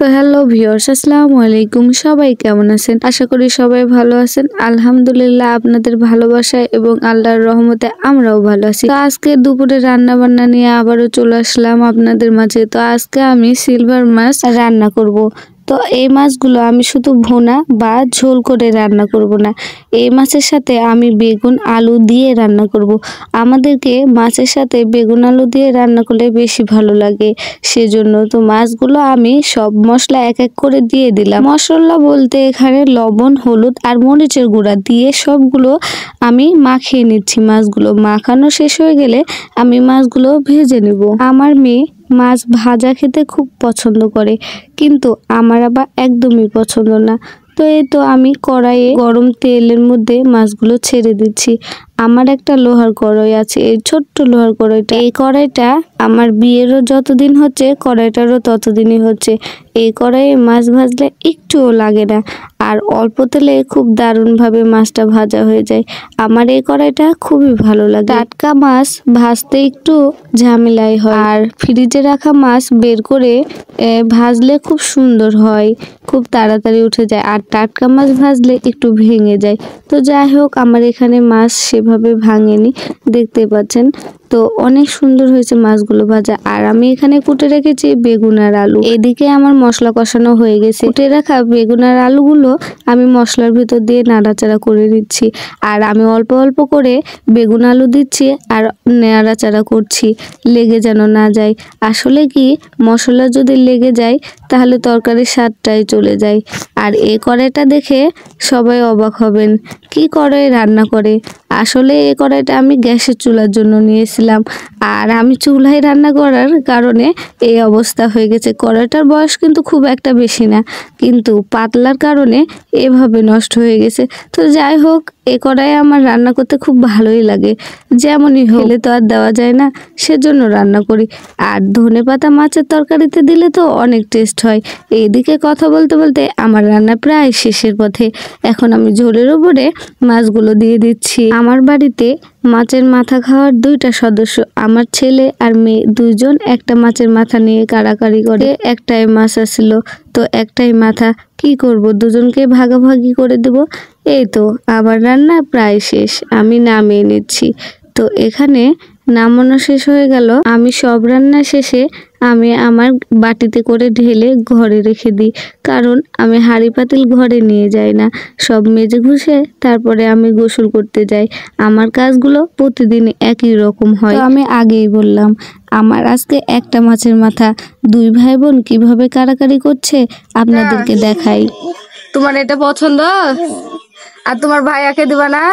তো hello viewers, আসসালামু আলাইকুম। সবাই কেমন আছেন? আশা করি সবাই ভালো আছেন। আলহামদুলিল্লাহ, আপনাদের ভালোবাসায় এবং আল্লাহর রহমতে আমরাও ভালো আছি। তো আজকে দুপুরে রান্না বান্না নিয়ে আবারও চলে আসলাম আপনাদের মাঝে। তো আজকে আমি সিলভার মাছ রান্না করব। তো এই মাছগুলো আমি শুধু ভুনা বা ঝোল করে রান্না করব না, এই মাছের সাথে আমি বেগুন আলু দিয়ে রান্না করব। আমাদেরকে মাছের সাথে বেগুন আলু দিয়ে রান্না করলে বেশি ভালো লাগে, সেজন্য তো মাছগুলো আমি সব মশলা এক এক করে দিয়ে দিলাম। মশলা বলতে এখানে লবণ, হলুদ আর মরিচের গুঁড়া দিয়ে সবগুলো আমি মাখিয়ে নিচ্ছি। মাছগুলো মাখানো শেষ হয়ে গেলে আমি মাছগুলো ভেজে নেব। আমার মেয়ে মাছ ভাজা খেতে খুব পছন্দ করে, কিন্তু আমার আবার একদমই পছন্দ না। তো এই তো আমি কড়াইয়ে গরম তেলের মধ্যে মাছগুলো ছেড়ে দিচ্ছি। আমার একটা লোহার কড়াই আছে, এই ছোট্ট লোহার কড়াইটা। এই কড়াইটা আমার বিয়েরও যতদিন হচ্ছে, কড়াইটারও ততদিনই হচ্ছে। এই কড়াইয়ে মাছ ভাজলে একটুও লাগে না, আর অল্প তেলে খুব দারুণভাবে মাছটা ভাজা হয়ে যায়। আমার এই কড়াইটা খুবই ভালো লাগে। টাটকা মাছ ভাজতে একটু ঝামেলাই হয়, আর ফ্রিজে রাখা মাছ বের করে ভাজলে খুব সুন্দর হয়, খুব তাড়াতাড়ি উঠে যায়। আর টাটকা মাছ ভাজলে একটু ভেঙে যায়। তো যাই হোক, আমার এখানে মাছ সেভাবে ভাঙেনি, দেখতে পাচ্ছেন। তো অনেক সুন্দর হয়েছে মাছগুলো ভাজা। আর আমি এখানে কুটে রেখেছি বেগুন আর আলু। এদিকে আমার মশলা কষানো হয়ে গেছে। কুটে রাখা বেগুন আর আলুগুলো আমি মশলার ভিতর দিয়ে নাড়াচাড়া করে দিচ্ছি। আর আমি অল্প অল্প করে বেগুন আলু দিচ্ছি আর নাড়াচাড়া করছি, লেগে যেন না যায়। আসলে কি, মশলা যদি লেগে যায় তাহলে তরকারির স্বাদটাই চলে যায়। আর এই কড়াইটা দেখে সবাই অবাক হবেন, কি কড়াই রান্না করে। আসলে এই কড়াইটা আমি গ্যাসের চুলার জন্য নিয়েছিলাম, আর আমি চুলায় রান্না করার কারণে এই অবস্থা হয়ে গেছে। কড়াইটার বয়স কিন্তু খুব একটা বেশি না, কিন্তু পাতলার কারণে এভাবে নষ্ট হয়ে গেছে। তো যাই হোক, এ কড়াইয়ে আমার রান্না করতে খুব ভালোই লাগে। যেমনই হলে তো আর দেওয়া যায় না, সেজন্য রান্না করি। আর ধনেপাতা মাছের তরকারিতে দিলে তো অনেক টেস্ট হয়। এইদিকে কথা বলতে বলতে আমার রান্না প্রায় শেষের পথে। এখন আমি ঝোলের উপরে মাছগুলো দিয়ে দিচ্ছি। আমার বাড়িতে মাছের মাথা খাওয়ার দুইটা সদস্য, আমার ছেলে আর মেয়ে দুইজন একটা মাছের মাথা নিয়ে কাড়াকাড়ি করে। একটাই মাছ আসছিল, তো একটাই মাথা, কি করব, দুজনকে ভাগাভাগি করে দেব। এই তো আমার রান্না প্রায় শেষ, আমি নামিয়ে নিচ্ছি। তো এখানে নামানো শেষ হয়ে গেল। আমি সব রান্না শেষে আমি আমার বাটিতে করে ঢেলে ঘরে রেখে দিই, কারণ আমি হাঁড়ি পাতিল ঘরে নিয়ে যাই না। সব মেজে ঘুষে তারপরে আমি গোসল করতে যাই। আমার কাজগুলো প্রতিদিন একই রকম হয়। তো আমি আগেই বললাম, আমার আজকে একটা মাছের মাথা। দুই ভাই বোন কিভাবে কাড়াকাড়ি করছে আপনাদেরকে দেখাই। তোমার এটা পছন্দ? আর তোমার ভাইয়াকে দিবা না?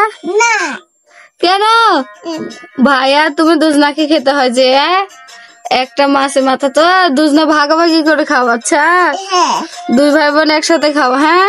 কেন? ভাইয়া তুমি দুজনাকে খেতে হয় যে, একটা মাছের মাথা তো দুজনা ভাগাভাগি করে খাও। আচ্ছা, দুই ভাই বোন একসাথে খাও। হ্যাঁ,